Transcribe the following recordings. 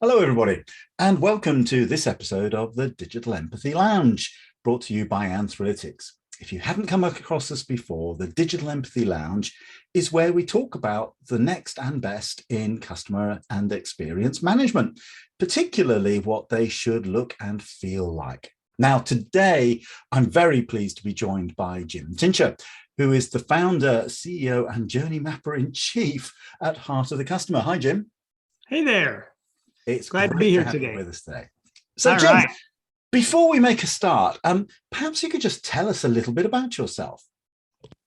Hello, everybody, and welcome to this episode of the Digital Empathy Lounge, brought to you by Anthralytics. If you haven't come across this before, the Digital Empathy Lounge is where we talk about the next and best in customer and experience management, particularly what they should look and feel like. Now, today, I'm very pleased to be joined by Jim Tincher, who is the founder, CEO, and journey mapper in chief at Heart of the Customer. Hi, Jim. Hey there. It's glad to great be here to have today you with us today. So, All Jim, right. before we make a start, perhaps you could just tell us a little bit about yourself.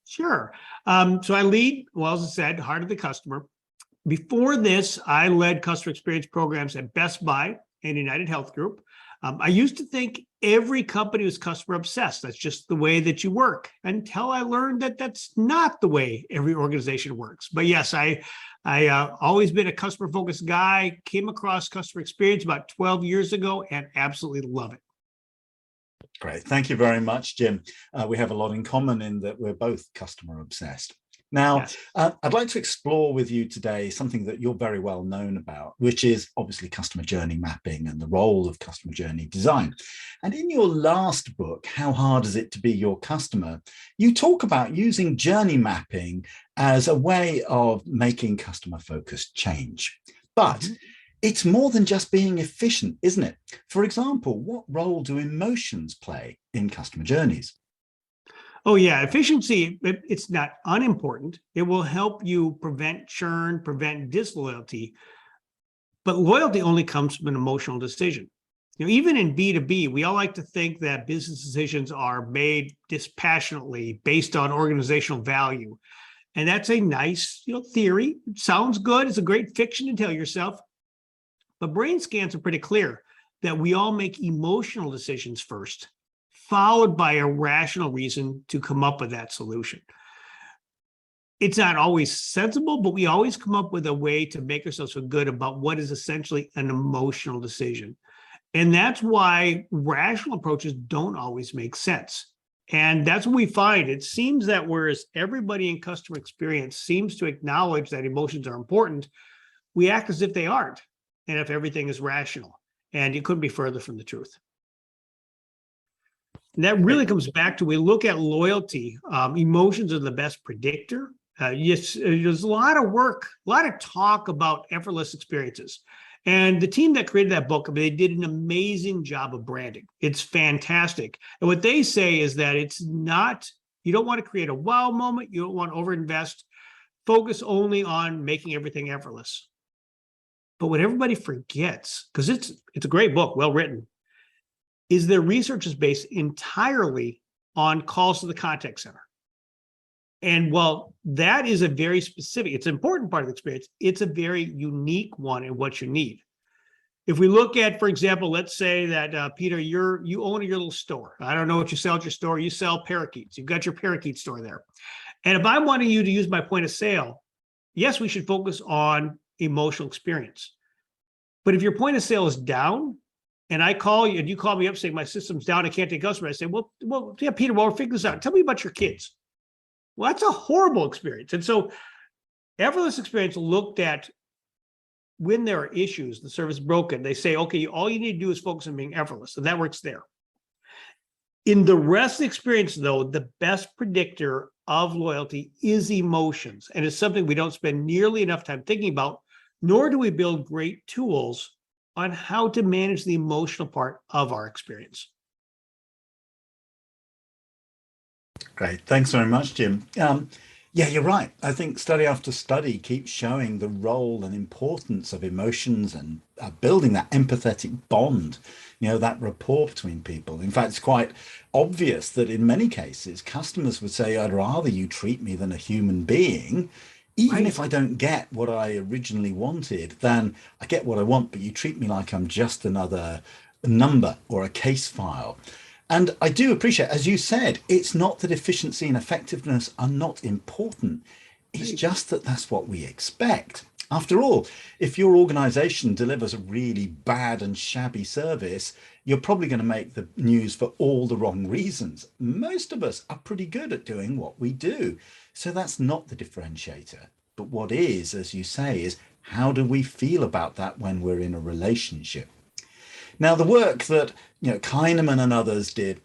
Sure. So I lead, well, as I said, Heart of the Customer. Before this, I led customer experience programs at Best Buy and United Health Group. I used to think every company was customer obsessed. That's just the way that you work, until I learned that that's not the way every organization works. But yes, I always been a customer focused guy, came across customer experience about 12 years ago and absolutely love it. Great. Thank you very much, Jim. We have a lot in common in that we're both customer obsessed. Now, Yes. I'd like to explore with you today something that you're very well known about, which is obviously customer journey mapping and the role of customer journey design. And in your last book, How Hard Is It to Be Your Customer?, you talk about using journey mapping as a way of making customer-focused change. But it's more than just being efficient, isn't it? For example, what role do emotions play in customer journeys? Oh, yeah. Efficiency, it's not unimportant. It will help you prevent churn, prevent disloyalty. But loyalty only comes from an emotional decision. Even in B2B, we all like to think that business decisions are made dispassionately based on organizational value. And that's a nice, theory. It sounds good. It's a great fiction to tell yourself. But brain scans are pretty clear that we all make emotional decisions first, followed by a rational reason to come up with that solution. It's not always sensible, but we always come up with a way to make ourselves feel good about what is essentially an emotional decision. And that's why rational approaches don't always make sense. And that's what we find. It seems that whereas everybody in customer experience seems to acknowledge that emotions are important, we act as if they aren't, and if everything is rational. And it couldn't be further from the truth. And that really comes back to, we look at loyalty. Emotions are the best predictor. Yes, there's a lot of work, a lot of talk about effortless experiences. And the team that created that book, they did an amazing job of branding. It's fantastic. And what they say is that it's not, you don't want to create a wow moment. You don't want to overinvest. Focus only on making everything effortless. But what everybody forgets, because it's a great book, well written, is their research is based entirely on calls to the contact center. And while that is a very specific, it's an important part of the experience, it's a very unique one in what you need. If we look at, for example, let's say that, Peter, you own your little store. I don't know what you sell at your store. You sell parakeets. You've got your parakeet store there. And if I wanted you to use my point of sale, yes, we should focus on emotional experience. But if your point of sale is down, and I call you and you call me up saying my system's down, I can't take customers, I say, well, yeah, Peter, well, we'll figure this out. Tell me about your kids. Well, that's a horrible experience. And so effortless experience looked at when there are issues, the service is broken, they say, okay, all you need to do is focus on being effortless. And that works there. In the rest of the experience, though, the best predictor of loyalty is emotions. And it's something we don't spend nearly enough time thinking about, nor do we build great tools on how to manage the emotional part of our experience. Great. Thanks very much, Jim. Yeah, you're right. I think study after study keeps showing the role and importance of emotions and building that empathetic bond, that rapport between people. In fact, it's quite obvious that in many cases, customers would say, I'd rather you treat me than a human being, even if I don't get what I originally wanted, then I get what I want, but you treat me like I'm just another number or a case file. And I do appreciate, as you said, it's not that efficiency and effectiveness are not important. It's just that that's what we expect. After all, if your organization delivers a really bad and shabby service, you're probably going to make the news for all the wrong reasons. Most of us are pretty good at doing what we do. So that's not the differentiator. But what is, as you say, is How do we feel about that when we're in a relationship? Now, the work that Kahneman and others did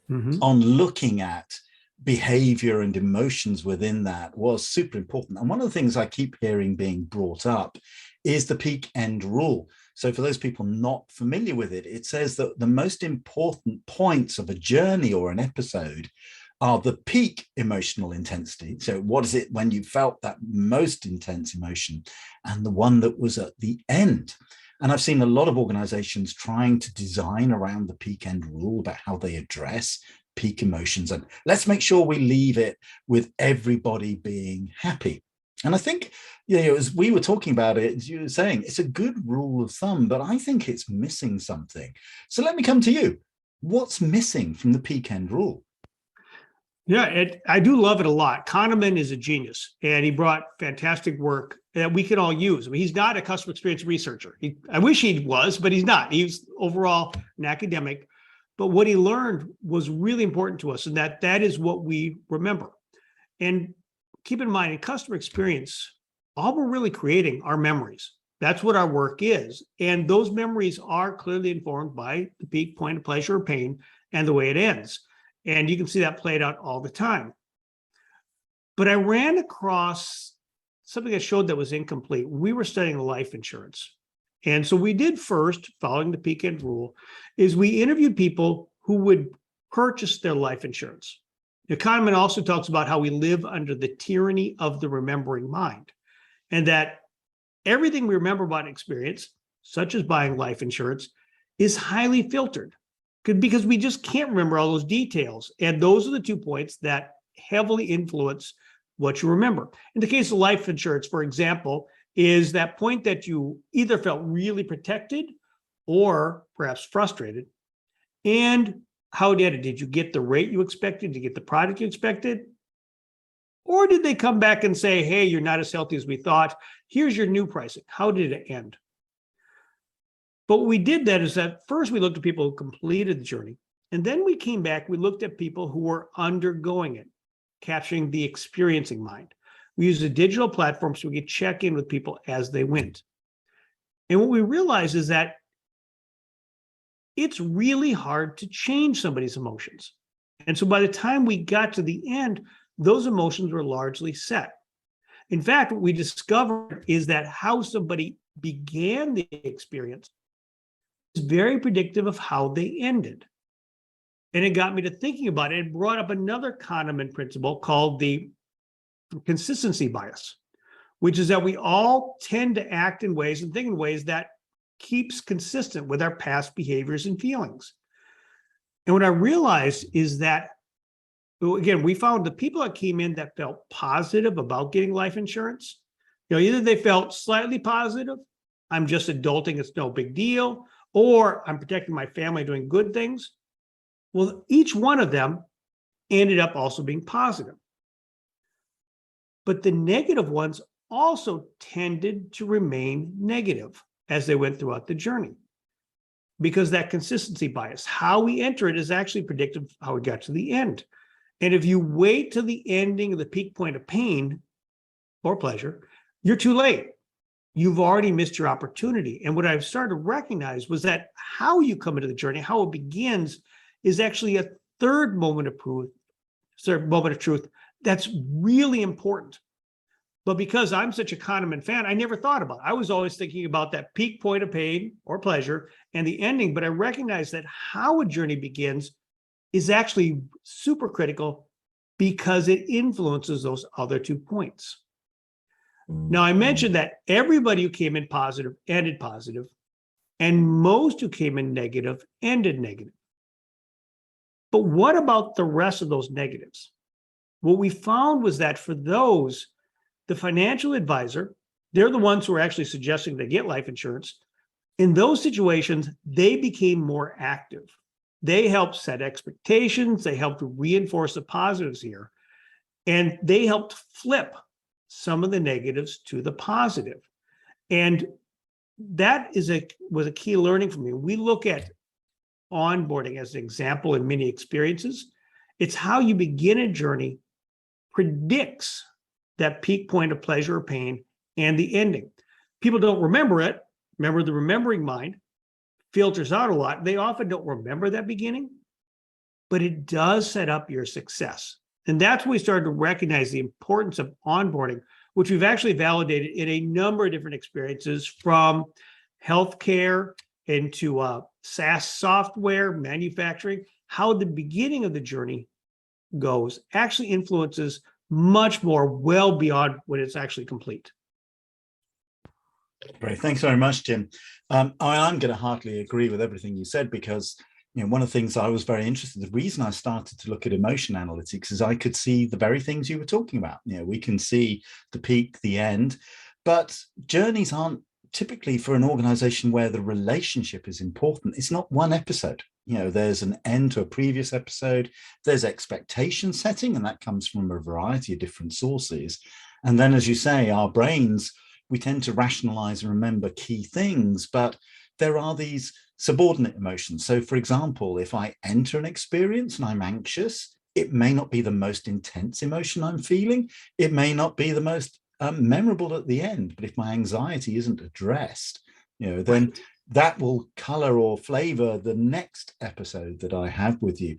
Mhm. on looking at behavior and emotions within that was super important. And one of the things I keep hearing being brought up is the peak end rule. So for those people not familiar with it, it says that the most important points of a journey or an episode are the peak emotional intensity. So what is it when you felt that most intense emotion, and the one that was at the end. And I've seen a lot of organizations trying to design around the peak end rule about how they address peak emotions. And let's make sure we leave it with everybody being happy. And I think, as we were talking about it, as you were saying, it's a good rule of thumb, but I think it's missing something. So let me come to you. What's missing from the peak end rule? Yeah, I do love it a lot. Kahneman is a genius, and he brought fantastic work that we can all use. I mean, he's not a customer experience researcher. I wish he was, but he's not. He's overall an academic. But what he learned was really important to us, and that is what we remember. And keep in mind, in customer experience, all we're really creating are memories. That's what our work is. And those memories are clearly informed by the peak point of pleasure or pain and the way it ends. And you can see that played out all the time. But I ran across something that showed that was incomplete. We were studying life insurance. And so we did first, following the peak end rule, is we interviewed people who would purchase their life insurance. Kahneman also talks about how we live under the tyranny of the remembering mind, and that everything we remember about experience, such as buying life insurance, is highly filtered because we just can't remember all those details. And those are the 2 points that heavily influence what you remember. In the case of life insurance, for example, is that point that you either felt really protected or perhaps frustrated. And how did it? Did you get the rate you expected? Did you get the product you expected? Or did they come back and say, hey, you're not as healthy as we thought. Here's your new pricing. How did it end? But what we did that is that first we looked at people who completed the journey. And then we came back, we looked at people who were undergoing it, capturing the experiencing mind. We used a digital platform so we could check in with people as they went. And what we realized is that it's really hard to change somebody's emotions. And so by the time we got to the end, those emotions were largely set. In fact, what we discovered is that how somebody began the experience is very predictive of how they ended. And it got me to thinking about it. It brought up another Kahneman principle called the consistency bias, which is that we all tend to act in ways and think in ways that keeps consistent with our past behaviors and feelings. And what I realized is that, again, we found the people that came in that felt positive about getting life insurance, either they felt slightly positive, I'm just adulting, it's no big deal, or I'm protecting my family, doing good things. Well, each one of them ended up also being positive. But the negative ones also tended to remain negative as they went throughout the journey, because that consistency bias, how we enter it, is actually predictive of how we got to the end. And if you wait till the ending of the peak point of pain or pleasure, you're too late. You've already missed your opportunity. And what I've started to recognize was that how you come into the journey, how it begins, is actually a third moment of truth that's really important. But because I'm such a Kahneman fan, I never thought about it. I was always thinking about that peak point of pain or pleasure and the ending. But I recognize that how a journey begins is actually super critical because it influences those other 2 points. Now, I mentioned that everybody who came in positive ended positive, and most who came in negative ended negative. But what about the rest of those negatives? What we found was that for those, the financial advisor, they're the ones who are actually suggesting they get life insurance. In those situations, they became more active. They helped set expectations. They helped reinforce the positives here. And they helped flip some of the negatives to the positive. And that was a key learning for me. We look at onboarding as an example in many experiences. It's how you begin a journey predicts that peak point of pleasure or pain and the ending. People don't remember it. Remember, the remembering mind filters out a lot. They often don't remember that beginning, but it does set up your success. And that's when we started to recognize the importance of onboarding, which we've actually validated in a number of different experiences, from healthcare into SaaS software, manufacturing. How the beginning of the journey goes actually influences much more, well beyond when it's actually complete. Great. Thanks very much, Jim. I'm going to heartily agree with everything you said, because one of the things I was very interested in, the reason I started to look at emotion analytics is I could see the very things you were talking about. We can see the peak, the end, but journeys aren't typically, for an organization where the relationship is important, it's not one episode. There's an end to a previous episode, there's expectation setting, and that comes from a variety of different sources. And then, as you say, our brains, we tend to rationalize and remember key things, but there are these subordinate emotions. So, for example, if I enter an experience and I'm anxious, it may not be the most intense emotion I'm feeling. It may not be the most memorable at the end, but if my anxiety isn't addressed, then that will color or flavor the next episode that I have with you.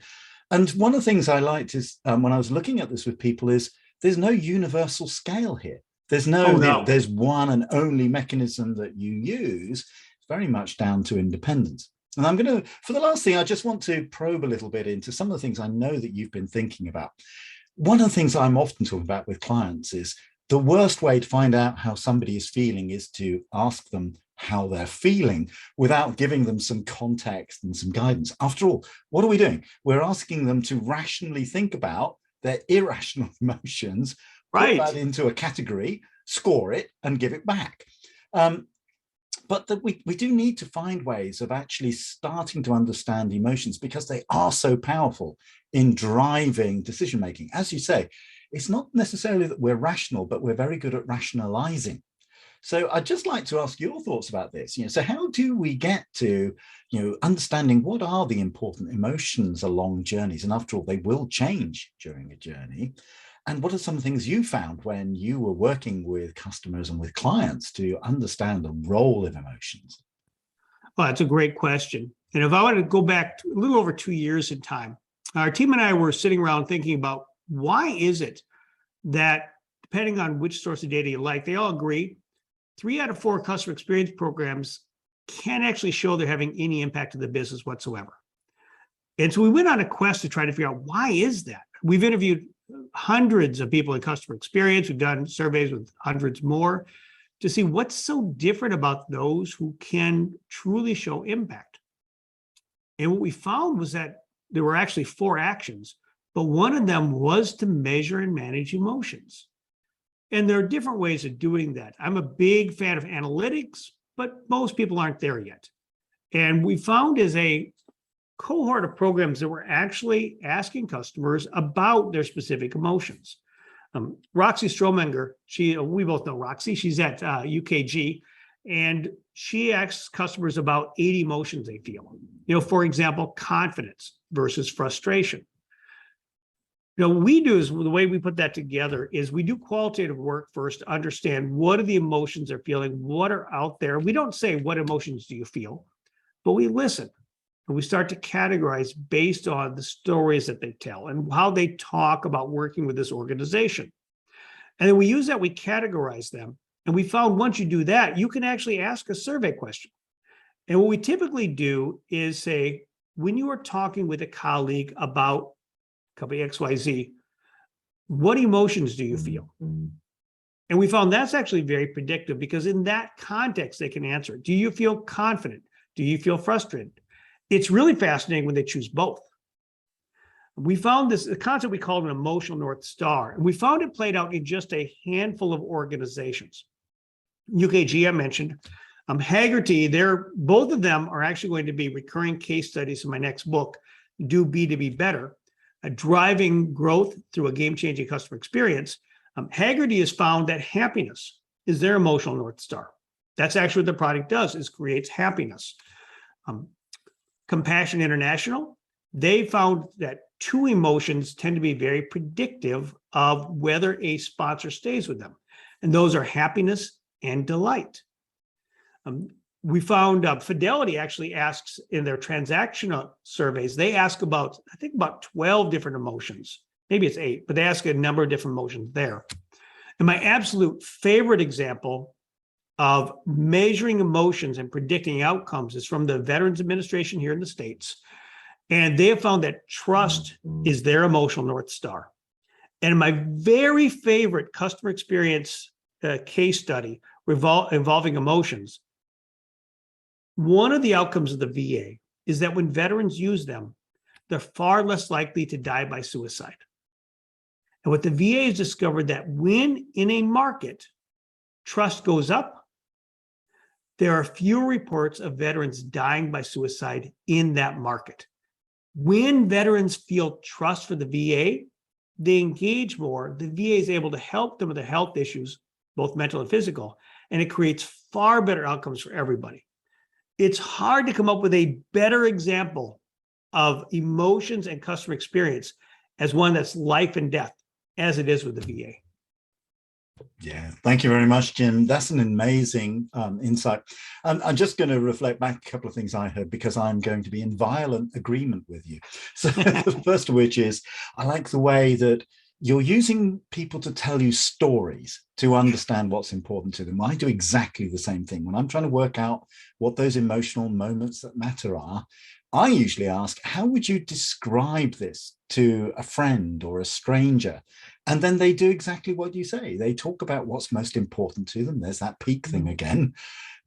And one of the things I liked is when I was looking at this with people is there's no universal scale here. There's no. There's one and only mechanism that you use. It's very much down to independence. And I'm going to, for the last thing, I just want to probe a little bit into some of the things I know that you've been thinking about. One of the things I'm often talking about with clients is the worst way to find out how somebody is feeling is to ask them how they're feeling without giving them some context and some guidance. After all, what are we doing? We're asking them to rationally think about their irrational emotions, put that into a category, score it, and give it back. But we do need to find ways of actually starting to understand emotions, because they are so powerful in driving decision making. As you say, it's not necessarily that we're rational, but we're very good at rationalizing. So I'd just like to ask your thoughts about this. So how do we get to, understanding what are the important emotions along journeys? And after all, they will change during a journey. And what are some things you found when you were working with customers and with clients to understand the role of emotions? Well, that's a great question. And if I want to go back a little over 2 years in time, our team and I were sitting around thinking about, why is it that, depending on which source of data you like, they all agree 3 out of 4 customer experience programs can't actually show they're having any impact to the business whatsoever. And so we went on a quest to try to figure out, why is that? We've interviewed hundreds of people in customer experience. We've done surveys with hundreds more to see what's so different about those who can truly show impact. And what we found was that there were actually 4 actions, but one of them was to measure and manage emotions. And there are different ways of doing that. I'm a big fan of analytics, but most people aren't there yet. And we found as a cohort of programs that were actually asking customers about their specific emotions. Roxy Stromenger, we both know Roxy, she's at UKG, and she asks customers about 8 emotions they feel. For example, confidence versus frustration. What we do is, the way we put that together is we do qualitative work first to understand what are the emotions they're feeling, what are out there. We don't say, what emotions do you feel? But we listen. And we start to categorize based on the stories that they tell and how they talk about working with this organization. And then we use that, we categorize them. And we found once you do that, you can actually ask a survey question. And what we typically do is say, when you are talking with a colleague about company XYZ, what emotions do you feel? And we found that's actually very predictive, because in that context, they can answer. Do you feel confident? Do you feel frustrated? It's really fascinating when they choose both. We found this, a concept we called an emotional North Star, and we found it played out in just a handful of organizations. UKG, I mentioned. Haggerty, both of them are actually going to be recurring case studies in my next book, Do B2B Better, driving growth through a game-changing customer experience. Haggerty has found that happiness is their emotional North Star. That's actually what the product does, is creates happiness. Compassion International, they found that 2 emotions tend to be very predictive of whether a sponsor stays with them. And those are happiness and delight. Um, we found Fidelity actually asks in their transactional surveys, they ask about, I think about 12 different emotions. Maybe it's 8, but they ask a number of different emotions there. And my absolute favorite example of measuring emotions and predicting outcomes is from the Veterans Administration here in the States. And they have found that trust is their emotional North Star. And my very favorite customer experience case study involving emotions, one of the outcomes of the VA is that when veterans use them, they're far less likely to die by suicide. And what the VA has discovered that when in a market, trust goes up, there are fewer reports of veterans dying by suicide in that market. When veterans feel trust for the VA, they engage more. The VA is able to help them with their health issues, both mental and physical, and it creates far better outcomes for everybody. It's hard to come up with a better example of emotions and customer experience as one that's life and death, as it is with the VA. Yeah, thank you very much, Jim. That's an amazing insight. I'm just going to reflect back a couple of things I heard because I'm going to be in violent agreement with you. So the first of which is, I like the way that you're using people to tell you stories to understand what's important to them. I do exactly the same thing. When I'm trying to work out what those emotional moments that matter are, I usually ask, how would you describe this to a friend or a stranger? And then they do exactly what you say. They talk about what's most important to them. There's that peak thing again.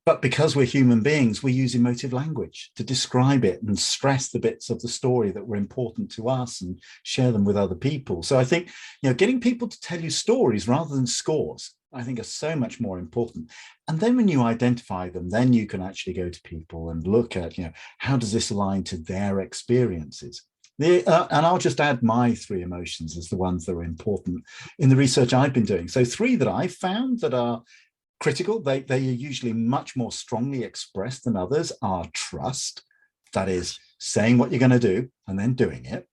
But because we're human beings, we use emotive language to describe it and stress the bits of the story that were important to us and share them with other people. So I think, getting people to tell you stories rather than scores, I think are so much more important. And then when you identify them, then you can actually go to people and look at, how does this align to their experiences? And I'll just add my 3 emotions as the ones that are important in the research I've been doing. So 3 that I've found that are critical, they are usually much more strongly expressed than others, are trust, that is saying what you're going to do and then doing it.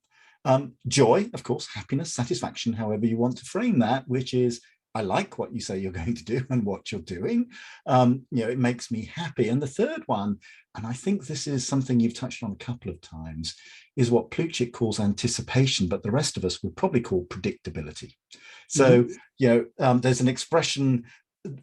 Joy, of course, happiness, satisfaction, however you want to frame that, which is, I like what you say you're going to do and what you're doing. It makes me happy. And the third one, and I think this is something you've touched on a couple of times, is what Plutchik calls anticipation, but the rest of us would probably call predictability. So, there's an expression,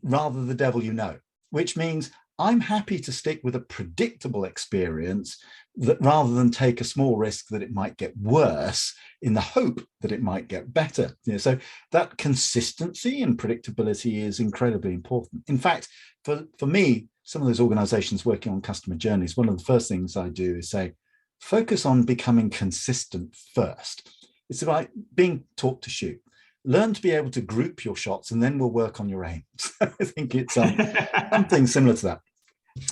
rather the devil you know, which means I'm happy to stick with a predictable experience that rather than take a small risk that it might get worse in the hope that it might get better. So that consistency and predictability is incredibly important. In fact, for me, some of those organizations working on customer journeys, one of the first things I do is say, focus on becoming consistent first. It's about being taught to shoot. Learn to be able to group your shots, and then we'll work on your aim. I think it's something similar to that.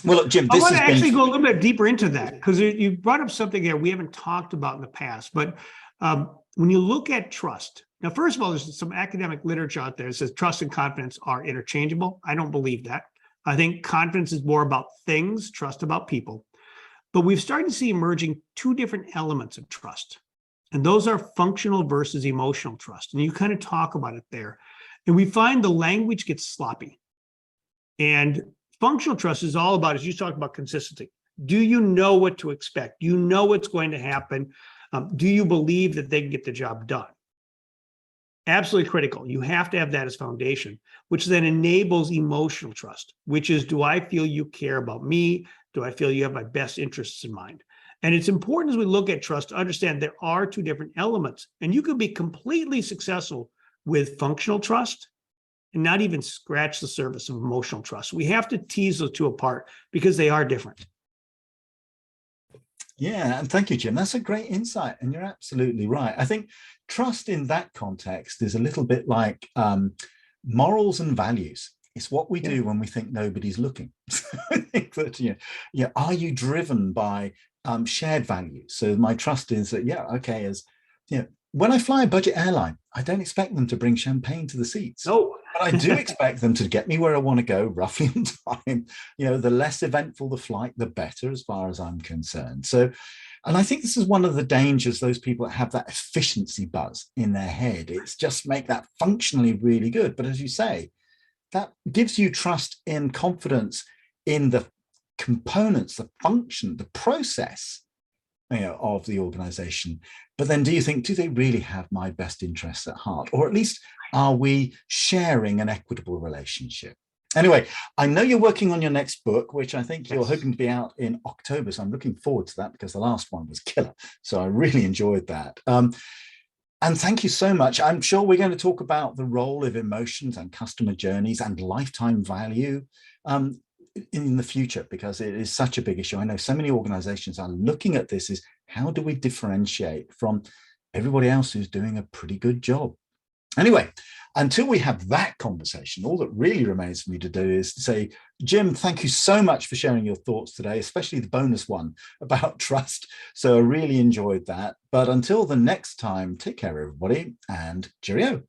Well, look, Jim, I want to actually go a little bit deeper into that because you brought up something there we haven't talked about in the past. But when you look at trust, now, first of all, there's some academic literature out there that says trust and confidence are interchangeable. I don't believe that. I think confidence is more about things, trust about people. But we've started to see emerging 2 different elements of trust. And those are functional versus emotional trust. And you kind of talk about it there. And we find the language gets sloppy. And functional trust is all about, as you talked about, consistency. Do you know what to expect? Do you know what's going to happen? Do you believe that they can get the job done? Absolutely critical. You have to have that as foundation, which then enables emotional trust, which is, do I feel you care about me? Do I feel you have my best interests in mind? And it's important as we look at trust to understand there are 2 different elements, and you can be completely successful with functional trust and not even scratch the surface of emotional trust. We have to tease those 2 apart because they are different. Yeah, and thank you, Jim. That's a great insight, and you're absolutely right. I think trust in that context is a little bit like morals and values. It's what we do when we think nobody's looking. I think that, are you driven by shared values? So my trust is that, as when I fly a budget airline, I don't expect them to bring champagne to the seats. No. But I do expect them to get me where I want to go roughly on time. The less eventful the flight, the better, as far as I'm concerned. So, and I think this is one of the dangers, those people that have that efficiency buzz in their head. It's just make that functionally really good. But as you say, that gives you trust and confidence in the components, the function, the process, of the organization. But then do they really have my best interests at heart? Or at least are we sharing an equitable relationship? Anyway, I know you're working on your next book, which I think you're hoping to be out in October. So I'm looking forward to that because the last one was killer. So I really enjoyed that. And thank you so much. I'm sure we're going to talk about the role of emotions and customer journeys and lifetime value in the future, because it is such a big issue. I know so many organizations are looking at this as, how do we differentiate from everybody else who's doing a pretty good job? Anyway, until we have that conversation, all that really remains for me to do is to say, Jim, thank you so much for sharing your thoughts today, especially the bonus one about trust. So I really enjoyed that. But until the next time, take care, everybody, and cheerio.